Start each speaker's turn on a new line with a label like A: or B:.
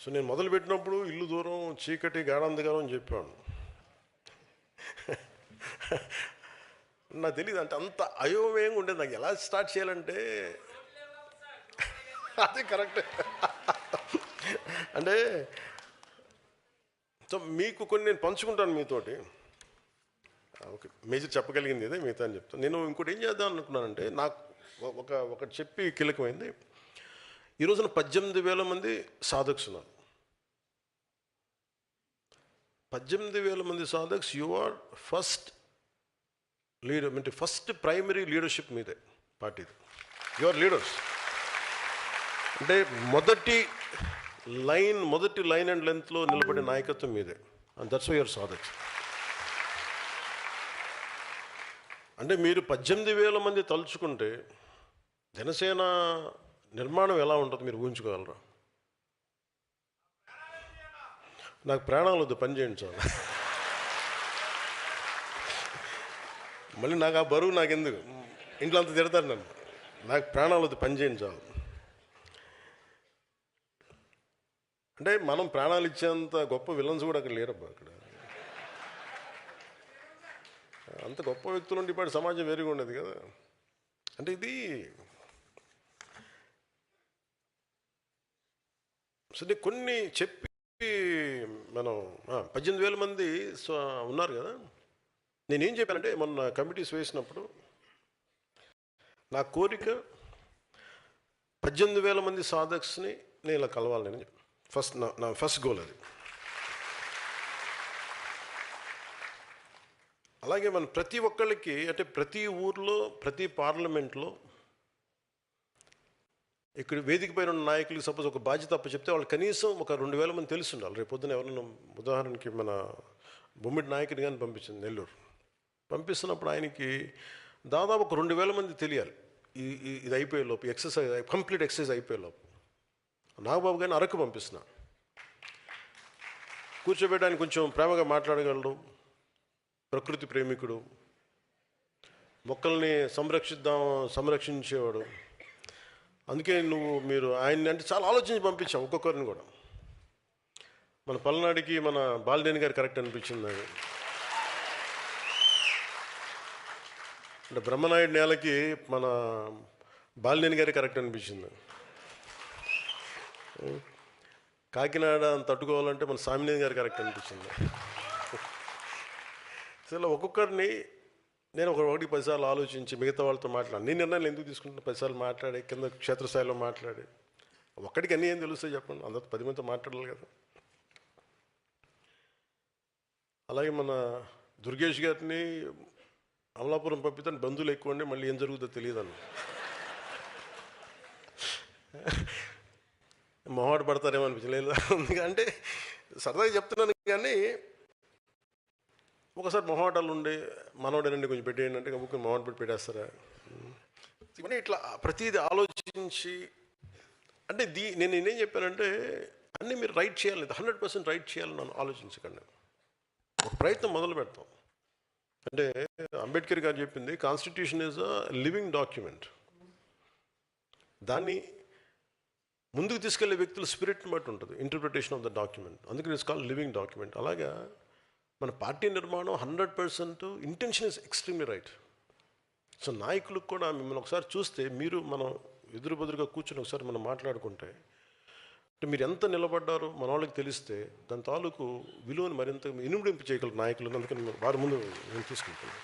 A: So నేను మొదలుపెట్టినప్పుడు ఇల్లు దూరం, చీకటి, గాఢాంధకారం అని చెప్పాను. నాకు తెలియదు, అంటే అంత అయోమయంగా ఉండేది. నాకు ఎలా స్టార్ట్ చేయాలంటే అదే కరెక్ట్. అంటే సో మీకు కొన్ని నేను పంచుకుంటాను మీతోటి. ఓకే, మేజర్ చెప్పగలిగింది ఇదే, మిగతా అని చెప్తాను. నేను ఇంకోటి ఏం చేద్దాం అనుకున్నానంటే, నాకు ఒకటి చెప్పి కీలకమైంది. ఈ రోజున 18,000 మంది సాధక్స్ ఉన్నారు. 18,000 మంది సాధక్స్. యు ఆర్ ఫస్ట్ లీడర్, అంటే ఫస్ట్ ప్రైమరీ లీడర్షిప్ మీదే పార్టీది. You are leaders. అంటే మొదటి లైన్ అండ్ లెంత్లో నిలబడే నాయకత్వం మీదే. అండ్ దట్స్ వై యువర్ సాధక్స్. అంటే మీరు 18,000 మంది తలుచుకుంటే జనసేన నిర్మాణం ఎలా ఉంటుంది మీరు ఊహించుకోగలరా? నాకు ప్రాణాలు వద్దు, పని చేయండి చాలు. మళ్ళీ నాకు ఆ బరువు నాకు ఎందుకు, ఇంట్లో అంత తిడతారు నన్ను. నాకు ప్రాణాలు వద్దు, పని చేయండి చాలు. అంటే మనం ప్రాణాలు ఇచ్చేంత గొప్ప విలన్స్ కూడా అక్కడ లేరబ్బా. అక్కడ అంత గొప్ప వ్యక్తులు ఉంటే ఇప్పటి సమాజం వేరుగా ఉండేది కదా. అంటే ఇది సరే కొన్ని చెప్పి మనం 18,000 మంది ఉన్నారు కదా. నేనేం చెప్పానంటే, మొన్న కమిటీస్ వేసినప్పుడు నా కోరిక 18,000 మంది సాధక్స్ని నేను ఇలా కలవాలి. నేను నా ఫస్ట్ గోల్ అది. అలాగే మనం ప్రతి ఒక్కళ్ళకి, అంటే ప్రతి ఊర్లో, ప్రతి పార్లమెంట్లో, ఇక్కడ వేదిక పైన ఉన్న నాయకులకి సపోజ్ ఒక బాధ్యత అప్ప చెప్తే వాళ్ళు కనీసం ఒక 2,000 మంది తెలిసి ఉండాలి. రేపు పొద్దున ఎవరైనా, ఉదాహరణకి మన బొమ్మిడి నాయకుని కానీ పంపించింది నెల్లూరు, పంపిస్తున్నప్పుడు ఆయనకి దాదాపు ఒక 2,000 మంది తెలియాలి. ఇది అయిపోయే లోపు, కంప్లీట్ ఎక్సర్సైజ్ అయిపోయే లోపు. నాగబాబు గారిని అరకు పంపిస్తున్నా, కూర్చోబెట్టడానికి కొంచెం ప్రేమగా మాట్లాడగలడు, ప్రకృతి ప్రేమికుడు, మొక్కల్ని సంరక్షించేవాడు. అందుకే మీరు ఆయన్ని అంటే చాలా ఆలోచించి పంపించాం ఒక్కొక్కరిని కూడా. మన పల్నాడికి మన బాలినేని గారు కరెక్ట్ అనిపించింది నాకు. అంటే బ్రహ్మనాయుడు నేలకి మన బాలినేని గారి కరెక్ట్ అనిపించింది. కాకినాడ తట్టుకోవాలంటే మన సామినేని గారు కరెక్ట్ అనిపించింది. అసలు ఒక్కొక్కరిని నేను ఒకటి 10 సార్లు ఆలోచించి మిగతా వాళ్ళతో మాట్లాడి, నేను నిర్ణయాలు ఎందుకు తీసుకుంటున్నా, 10 సార్లు మాట్లాడి, కింద క్షేత్రస్థాయిలో మాట్లాడి, ఒక్కడికి అన్నీ ఏం తెలుస్తాయి చెప్పండి, అందరితో 10 మందితో మాట్లాడాలి కదా. అలాగే మన దుర్గేష్ గారిని అమలాపురం పంపితే బంధువులు ఎక్కువ ఉండి మళ్ళీ ఏం జరుగుతుందో తెలియదన్న, మొహాట పడతారేమో అనిపించలేదు. అంటే సరదాగా చెప్తున్నాను కానీ, ఒకసారి మొహాటాలు ఉండి మనోడేనండి కొంచెం పెట్టేయండి అంటే కబుక్కి మొహాట పెట్టి పెట్టేస్తారా. ఇవన్నీ ఇట్లా ప్రతిదీ ఆలోచించి, అంటే నేనేం చెప్పానంటే, అన్నీ మీరు రైట్ చేయాలి, 100% రైట్ చేయాలని నన్ను ఆలోచించకండి. ఒక ప్రయత్నం మొదలు పెడతాం. అంటే అంబేద్కర్ గారు చెప్పింది, constitution is a living document. దాన్ని ముందుకు తీసుకెళ్లే వ్యక్తుల స్పిరిట్ని బట్టి ఉంటుంది ఇంటర్ప్రిటేషన్ ఆఫ్ ద డాక్యుమెంట్. అందుకని ఇట్స్ కాల్డ్ లివింగ్ డాక్యుమెంట్. అలాగా మన పార్టీ నిర్మాణం 100% intention is extremely right. So నాయకులకు కూడా మిమ్మల్ని ఒకసారి చూస్తే, మీరు మనం ఎదురుబెదురుగా కూర్చొని ఒకసారి మనం మాట్లాడుకుంటే, అంటే మీరు ఎంత నిలబడ్డారో మన వాళ్ళకి తెలిస్తే దాని తాలూకు విలువను మరింత ఇనుమడింపు చేయగలరు నాయకులను. అందుకని వారి ముందు నేను తీసుకుంటున్నాను.